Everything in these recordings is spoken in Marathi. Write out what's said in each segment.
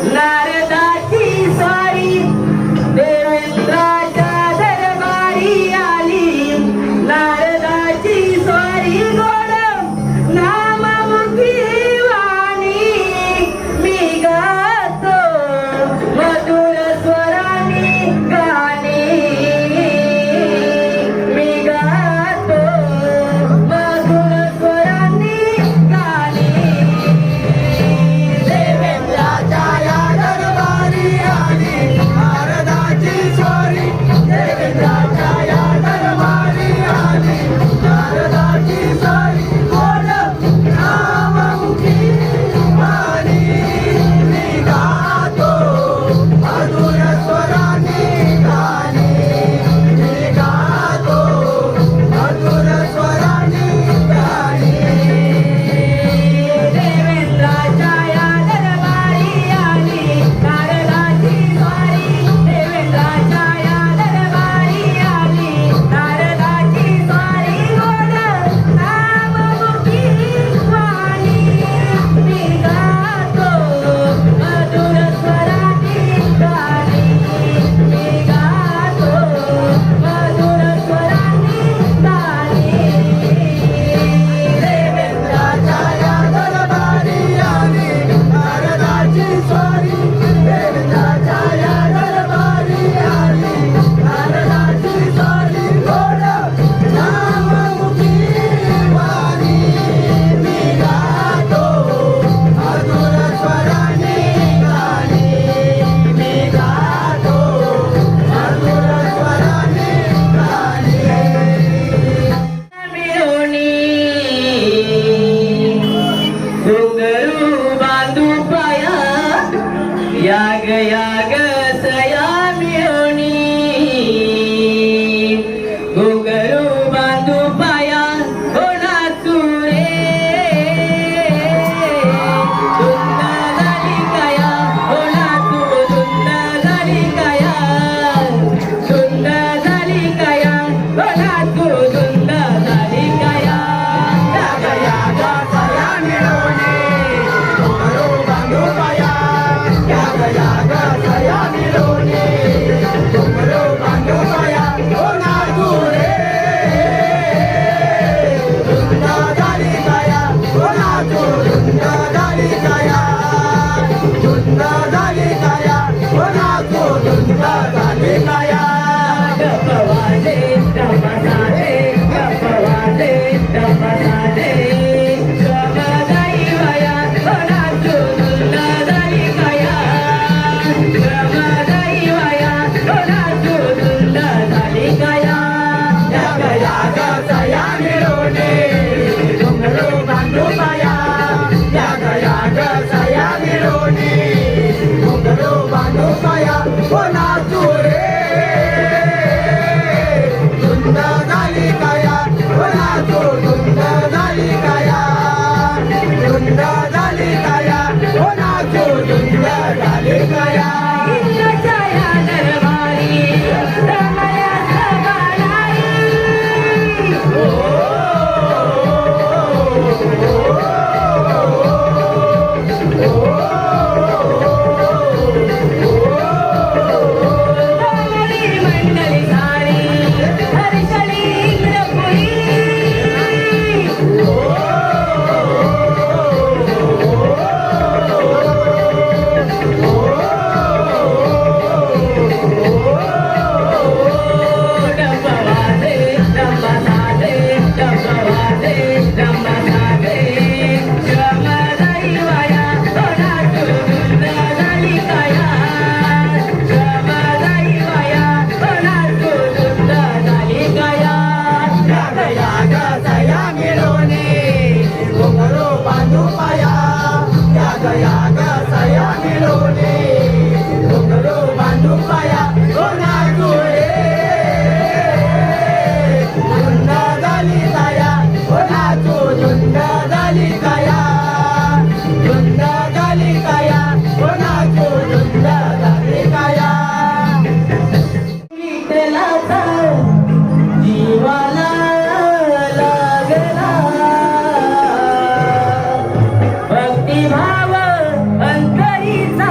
नारदाची स्वारी देवेंद्राच्या दरबारी आली. नारदाची स्वारी गोड नाममुखी वाणी मी गातो मधुर स्वराने गाणे. मी गातो मधुर स्वराने गाणे. देवेंद्राच्या या दरबारी आली नारदाची स्वारी. देवेंद्राच्या या दरबारी आली नारदाची स्वारी. गोड नाममुखी वाणी मी गातो मधुर स्वराने गाणे. मी गातो मधुर स्वराने गाणे. देवेंद्राच्या या दरबारी आली नारदाची स्वारी. देवेंद्राच्या या दरबारी आली नारदाची स्वारी. गोड नाममुखी वाणी मी गातो मधुर स्वराने गाणे. मी गातो मधुर स्वराने गाणे. देवेंद्राच्या या दरबारी आली नारदाची स्वारी. देवेंद्राच्या या दरबारी आली नारदाची स्वारी. गोड नाममुखी वाणी मी गातो मधुर स्वराने गाणे. मी गातो मधुर स्वराने गाणे. मिळवणी घुंगरू बांधू पाया याग सया मिळवणी. घुंगरू बांधू पाया हो नाचू रे. धुंद झाली काया हो नाचू. धुंद झाली काया. धुंद झाली काया हो नाचू. धुंद झाली काया. याग याग सया मिळवणे घुंगरू बांधू पाया. याग याग सया मिळवणे घुंगरू बांधू पाया. हो नाचू रे. धुंद झाली काया हो नाचू. धुंद झाली काया. धुंद झाली काया हो नाचू. धुंद झाली काया. गप्पवाले गप्पासाले गप्पवाले गप्पासाले. गमगाई वया हो नाचू. धुंद झाली काया. गमगाई वया हो नाचू. धुंद झाली काया. याग याग सया मिळवणे घुंगरू बांधू पाया. याग याग सया मिळवणे घुंगरू बांधू पाया. हो नाचू रे. धुंद झाली काया हो नाचू. धुंद झाली काया. धुंद झाली काया हो नाचू. धुंद झाली काया. इंद्राच्या या दरबारी रमयाचं बालाई. रमणी मंडळी सारी हर्षली इंद्रपुरी. डब्बावाले डब्बासाले डब्बावाले डब्बासाले. गमगाई वया हो नाचू. धुंद झाली काया. गमगाई वया हो नाचू. धुंद झाली काया. याग याग सया मिळवणे घुंगरू बांधू पाया. याग याग सया मिळवणे घुंगरू बांधू पाया. हो नाचू रे. धुंद झाली काया हो नाचू. धुंद झाली काया. धुंद झाली काया हो नाचू. धुंद झाली काया. विठ्ठलाचा जीवाला लागला. भक्तिभाव अंतरीचा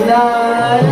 सुंदर